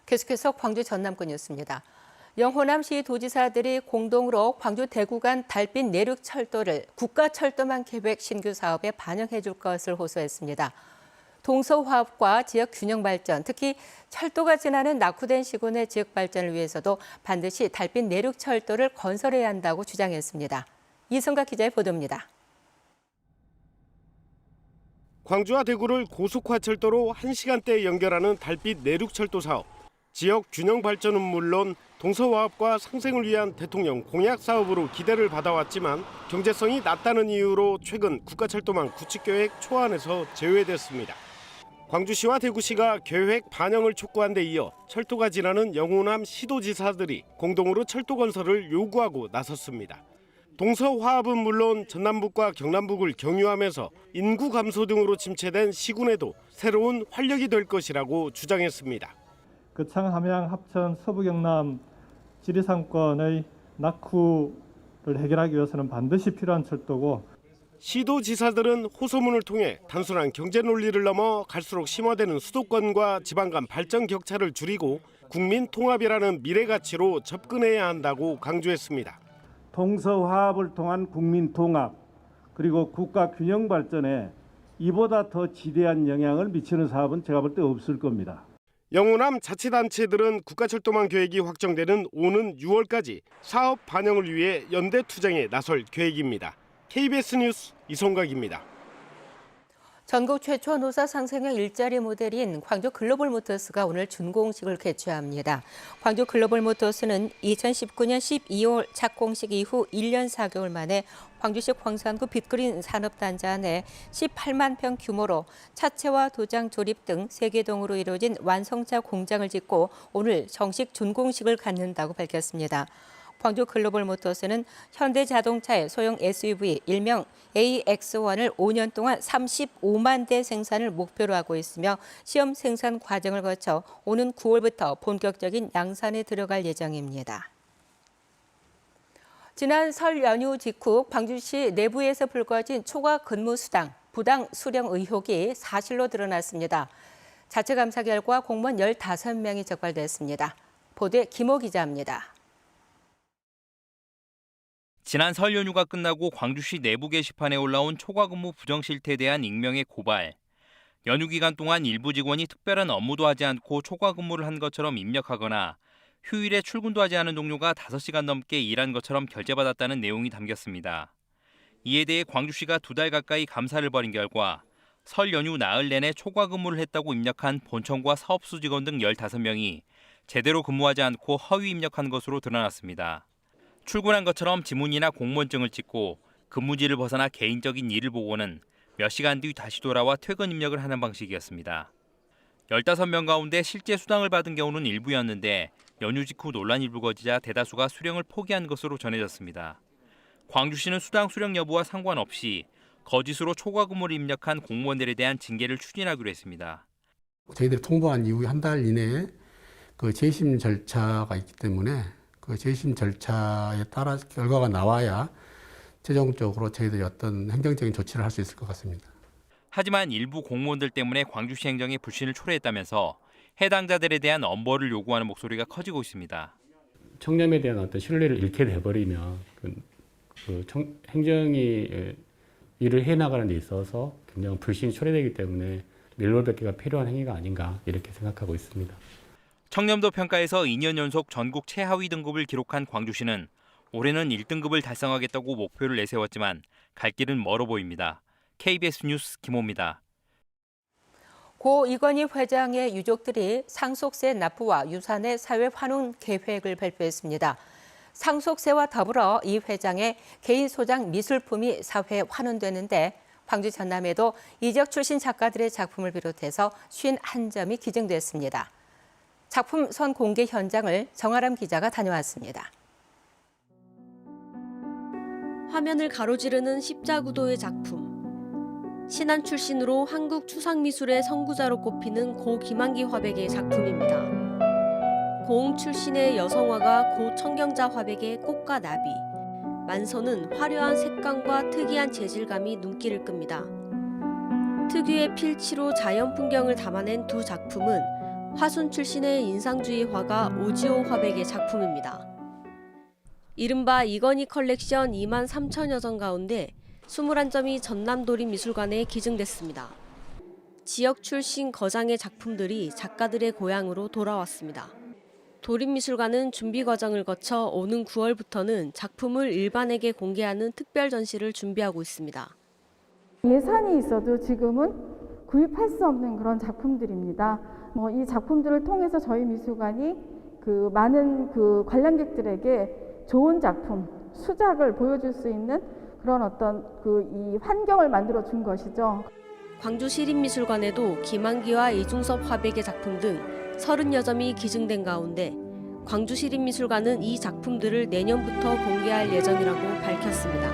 계속해서 광주 전남권 뉴스입니다. 영호남시 도지사들이 공동으로 광주 대구 간 달빛 내륙철도를 국가철도망 계획 신규 사업에 반영해 줄 것을 호소했습니다. 동서화합과 지역 균형 발전, 특히 철도가 지나는 낙후된 시군의 지역 발전을 위해서도 반드시 달빛 내륙철도를 건설해야 한다고 주장했습니다. 이성각 기자의 보도입니다. 광주와 대구를 고속화철도로 1시간대에 연결하는 달빛 내륙철도 사업. 지역 균형 발전은 물론 동서화합과 상생을 위한 대통령 공약 사업으로 기대를 받아왔지만 경제성이 낮다는 이유로 최근 국가철도망 구축계획 초안에서 제외됐습니다. 광주시와 대구시가 계획 반영을 촉구한 데 이어 철도가 지나는 영호남 시도지사들이 공동으로 철도 건설을 요구하고 나섰습니다. 동서화합은 물론 전남북과 경남북을 경유하면서 인구 감소 등으로 침체된 시군에도 새로운 활력이 될 것이라고 주장했습니다. 거창, 함양, 합천, 서부 경남 지리산권의 낙후를 해결하기 위해서는 반드시 필요한 철도고, 시도지사들은 호소문을 통해 단순한 경제 논리를 넘어 갈수록 심화되는 수도권과 지방 간 발전 격차를 줄이고 국민 통합이라는 미래 가치로 접근해야 한다고 강조했습니다. 동서화합을 통한 국민 통합, 그리고 국가 균형 발전에 이보다 더 지대한 영향을 미치는 사업은 제가 볼 때 없을 겁니다. 영호남 자치단체들은 국가철도망 계획이 확정되는 오는 6월까지 사업 반영을 위해 연대 투쟁에 나설 계획입니다. KBS 뉴스 이성각입니다. 전국 최초 노사 상생의 일자리 모델인 광주 글로벌모터스가 오늘 준공식을 개최합니다. 광주 글로벌모터스는 2019년 12월 착공식 이후 1년 4개월 만에 광주시 광산구 빅그린 산업단지 안에 18만 평 규모로 차체와 도장 조립 등 3개 동으로 이루어진 완성차 공장을 짓고 오늘 정식 준공식을 갖는다고 밝혔습니다. 광주 글로벌모터스는 현대자동차의 소형 SUV 일명 AX1을 5년 동안 35만 대 생산을 목표로 하고 있으며 시험 생산 과정을 거쳐 오는 9월부터 본격적인 양산에 들어갈 예정입니다. 지난 설 연휴 직후 광주시 내부에서 불거진 초과 근무 수당, 부당 수령 의혹이 사실로 드러났습니다. 자체 감사 결과 공무원 15명이 적발됐습니다. 보도에 김호 기자입니다. 지난 설 연휴가 끝나고 광주시 내부 게시판에 올라온 초과 근무 부정 실태에 대한 익명의 고발. 연휴 기간 동안 일부 직원이 특별한 업무도 하지 않고 초과 근무를 한 것처럼 입력하거나 휴일에 출근도 하지 않은 동료가 5시간 넘게 일한 것처럼 결제받았다는 내용이 담겼습니다. 이에 대해 광주시가 2달 가까이 감사를 벌인 결과 설 연휴 나흘 내내 초과 근무를 했다고 입력한 본청과 사업수 직원 등 15명이 제대로 근무하지 않고 허위 입력한 것으로 드러났습니다. 출근한 것처럼 지문이나 공무원증을 찍고 근무지를 벗어나 개인적인 일을 보고는 몇 시간 뒤 다시 돌아와 퇴근 입력을 하는 방식이었습니다. 15명 가운데 실제 수당을 받은 경우는 일부였는데 연휴 직후 논란이 불거지자 대다수가 수령을 포기한 것으로 전해졌습니다. 광주시는 수당 수령 여부와 상관없이 거짓으로 초과 근무를 입력한 공무원들에 대한 징계를 추진하기로 했습니다. 저희들이 통보한 이후 한 달 이내에 그 재심 절차가 있기 때문에 그 재심 절차에 따라 결과가 나와야 최종적으로 저희들이 어떤 행정적인 조치를 할 수 있을 것 같습니다. 하지만 일부 공무원들 때문에 광주시 행정의 불신을 초래했다면서 해당자들에 대한 엄벌을 요구하는 목소리가 커지고 있습니다. 청렴에 대한 어떤 신뢰를 잃게 돼버리면 행정이 일을 해나가는 데 있어서 굉장히 불신이 초래되기 때문에 밀월백계가 필요한 행위가 아닌가 이렇게 생각하고 있습니다. 청렴도 평가에서 2년 연속 전국 최하위 등급을 기록한 광주시는 올해는 1등급을 달성하겠다고 목표를 내세웠지만 갈 길은 멀어 보입니다. KBS 뉴스 김호입니다. 고 이건희 회장의 유족들이 상속세 납부와 유산의 사회 환원 계획을 발표했습니다. 상속세와 더불어 이 회장의 개인 소장 미술품이 사회에 환원되는데 광주 전남에도 이적 출신 작가들의 작품을 비롯해서 51점이 기증됐습니다. 작품 선 공개 현장을 정아람 기자가 다녀왔습니다. 화면을 가로지르는 십자구도의 작품. 신안 출신으로 한국 추상미술의 선구자로 꼽히는 고 김한기 화백의 작품입니다. 고흥 출신의 여성화가 고 청경자 화백의 꽃과 나비. 만선은 화려한 색감과 특이한 재질감이 눈길을 끕니다. 특유의 필치로 자연 풍경을 담아낸 두 작품은 화순 출신의 인상주의 화가 오지호 화백의 작품입니다. 이른바 이건희 컬렉션 2만 3천여 점 가운데 21점이 전남도립미술관에 기증됐습니다. 지역 출신 거장의 작품들이 작가들의 고향으로 돌아왔습니다. 도립미술관은 준비 과정을 거쳐 오는 9월부터는 작품을 일반에게 공개하는 특별 전시를 준비하고 있습니다. 예산이 있어도 지금은 구입할 수 없는 그런 작품들입니다. 이 작품들을 통해서 저희 미술관이 많은 관람객들에게 좋은 작품, 수작을 보여줄 수 있는 그런 이 환경을 만들어 준 것이죠. 광주시립미술관에도 김한기와 이중섭 화백의 작품 등 30여점이 기증된 가운데 광주시립미술관은 이 작품들을 내년부터 공개할 예정이라고 밝혔습니다.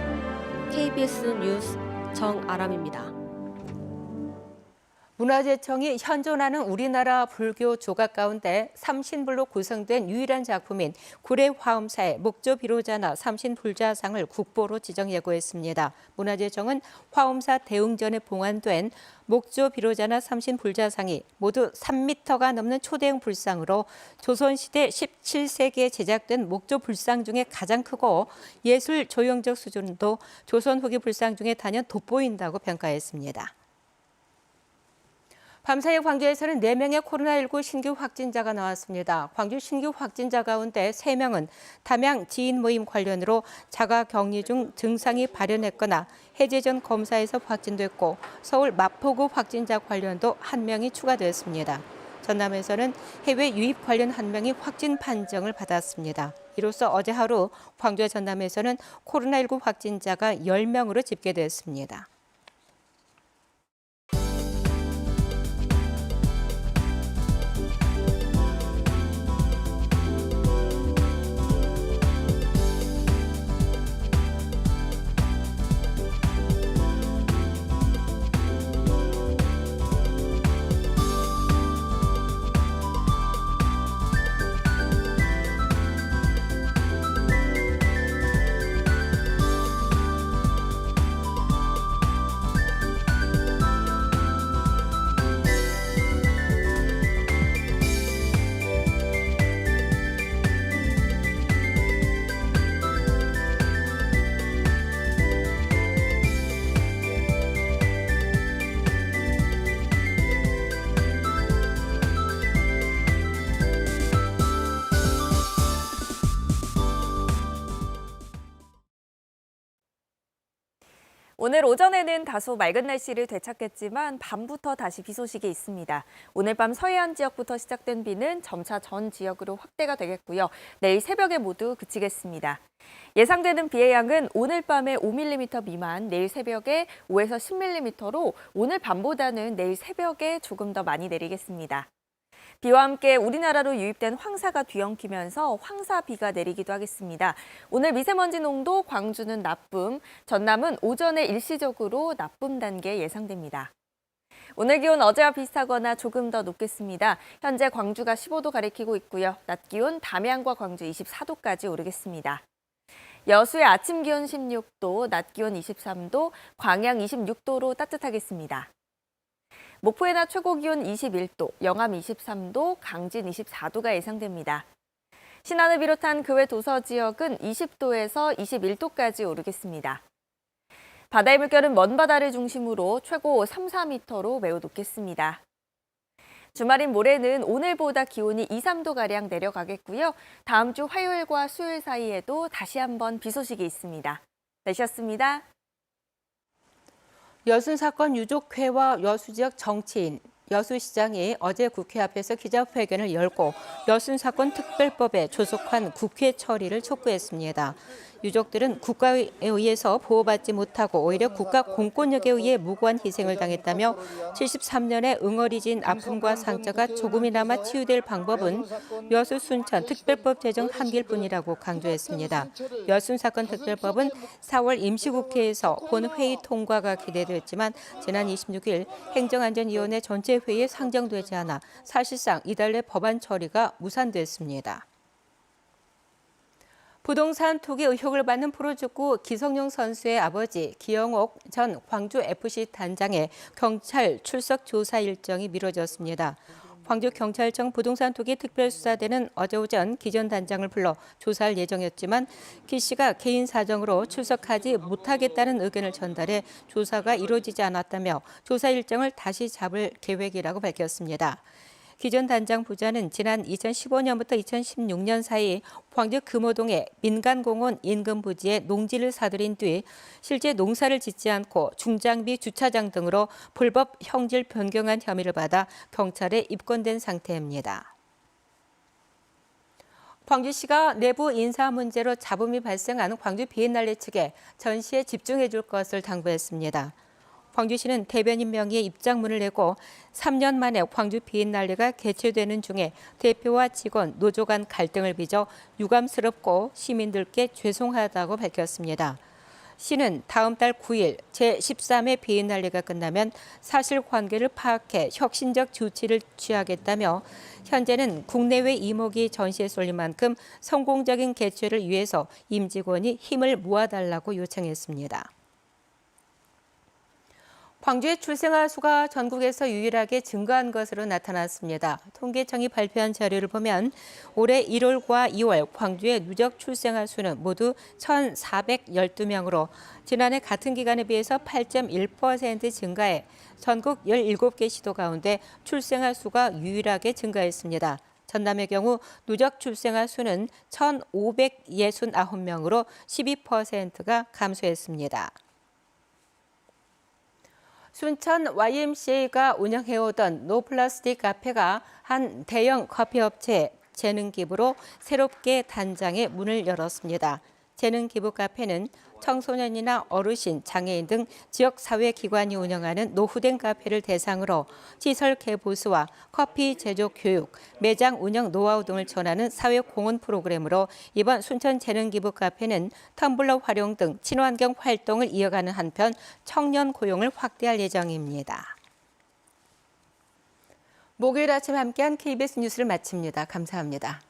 KBS 뉴스 정아람입니다. 문화재청이 현존하는 우리나라 불교 조각 가운데 삼신불로 구성된 유일한 작품인 구례화엄사의 목조비로자나 삼신불자상을 국보로 지정 예고했습니다. 문화재청은 화엄사 대웅전에 봉안된 목조비로자나 삼신불자상이 모두 3m가 넘는 초대형 불상으로 조선시대 17세기에 제작된 목조불상 중에 가장 크고 예술 조형적 수준도 조선 후기 불상 중에 단연 돋보인다고 평가했습니다. 밤사이 광주에서는 4명의 코로나19 신규 확진자가 나왔습니다. 광주 신규 확진자 가운데 3명은 담양 지인 모임 관련으로 자가격리 중 증상이 발현했거나 해제 전 검사에서 확진됐고 서울 마포구 확진자 관련도 1명이 추가됐습니다. 전남에서는 해외 유입 관련 1명이 확진 판정을 받았습니다. 이로써 어제 하루 광주와 전남에서는 코로나19 확진자가 10명으로 집계됐습니다. 오늘 오전에는 다소 맑은 날씨를 되찾겠지만 밤부터 다시 비 소식이 있습니다. 오늘 밤 서해안 지역부터 시작된 비는 점차 전 지역으로 확대가 되겠고요. 내일 새벽에 모두 그치겠습니다. 예상되는 비의 양은 오늘 밤에 5mm 미만, 내일 새벽에 5에서 10mm로 오늘 밤보다는 내일 새벽에 조금 더 많이 내리겠습니다. 비와 함께 우리나라로 유입된 황사가 뒤엉키면서 황사비가 내리기도 하겠습니다. 오늘 미세먼지 농도 광주는 나쁨, 전남은 오전에 일시적으로 나쁨 단계 예상됩니다. 오늘 기온 어제와 비슷하거나 조금 더 높겠습니다. 현재 광주가 15도 가리키고 있고요. 낮 기온 담양과 광주 24도까지 오르겠습니다. 여수의 아침 기온 16도, 낮 기온 23도, 광양 26도로 따뜻하겠습니다. 목포의 낮 최고 기온 21도, 영암 23도, 강진 24도가 예상됩니다. 신안을 비롯한 그 외 도서 지역은 20도에서 21도까지 오르겠습니다. 바다의 물결은 먼 바다를 중심으로 최고 3, 4m로 매우 높겠습니다. 주말인 모레는 오늘보다 기온이 2, 3도가량 내려가겠고요. 다음 주 화요일과 수요일 사이에도 다시 한번 비 소식이 있습니다. 날씨였습니다. 여순 사건 유족회와 여수 지역 정치인, 여수시장이 어제 국회 앞에서 기자회견을 열고 여순 사건 특별법에 조속한 국회 처리를 촉구했습니다. 유족들은 국가에 의해서 보호받지 못하고 오히려 국가 공권력에 의해 무고한 희생을 당했다며 73년의 응어리 진 아픔과 상처가 조금이나마 치유될 방법은 여수 순천 특별법 제정 한계일 뿐이라고 강조했습니다. 여순 사건 특별법은 4월 임시국회에서 본회의 통과가 기대됐지만 지난 26일 행정안전위원회 전체 회의에 상정되지 않아 사실상 이달 내 법안 처리가 무산됐습니다. 부동산 투기 의혹을 받는 프로축구 기성용 선수의 아버지 기영옥 전 광주FC 단장의 경찰 출석 조사 일정이 미뤄졌습니다. 광주경찰청 부동산 투기 특별수사대는 어제 오전 기존 단장을 불러 조사할 예정이었지만 기 씨가 개인 사정으로 출석하지 못하겠다는 의견을 전달해 조사가 이루어지지 않았다며 조사 일정을 다시 잡을 계획이라고 밝혔습니다. 기존 단장 부자는 지난 2015년부터 2016년 사이 광주 금호동의 민간공원 인근 부지에 농지를 사들인 뒤 실제 농사를 짓지 않고 중장비 주차장 등으로 불법 형질 변경한 혐의를 받아 경찰에 입건된 상태입니다. 광주시가 내부 인사 문제로 잡음이 발생한 광주 비엔날레 측에 전시에 집중해 줄 것을 당부했습니다. 광주시는 대변인 명의의 입장문을 내고 3년 만에 광주 비엔날레가 개최되는 중에 대표와 직원, 노조 간 갈등을 빚어 유감스럽고 시민들께 죄송하다고 밝혔습니다. 시는 다음 달 9일 제13회 비엔날레가 끝나면 사실관계를 파악해 혁신적 조치를 취하겠다며 현재는 국내외 이목이 전시에 쏠린 만큼 성공적인 개최를 위해서 임직원이 힘을 모아달라고 요청했습니다. 광주의 출생아 수가 전국에서 유일하게 증가한 것으로 나타났습니다. 통계청이 발표한 자료를 보면 올해 1월과 2월 광주의 누적 출생아 수는 모두 1,412명으로 지난해 같은 기간에 비해서 8.1% 증가해 전국 17개 시도 가운데 출생아 수가 유일하게 증가했습니다. 전남의 경우 누적 출생아 수는 1,569명으로 12%가 감소했습니다. 순천 YMCA가 운영해오던 노플라스틱 카페가 한 대형 커피업체 재능 기부로 새롭게 단장의 문을 열었습니다. 재능 기부 카페는 청소년이나 어르신, 장애인 등 지역 사회기관이 운영하는 노후된 카페를 대상으로 시설 개보수와 커피 제조 교육, 매장 운영 노하우 등을 전하는 사회공헌 프로그램으로 이번 순천 재능 기부 카페는 텀블러 활용 등 친환경 활동을 이어가는 한편 청년 고용을 확대할 예정입니다. 목요일 아침 함께한 KBS 뉴스를 마칩니다. 감사합니다.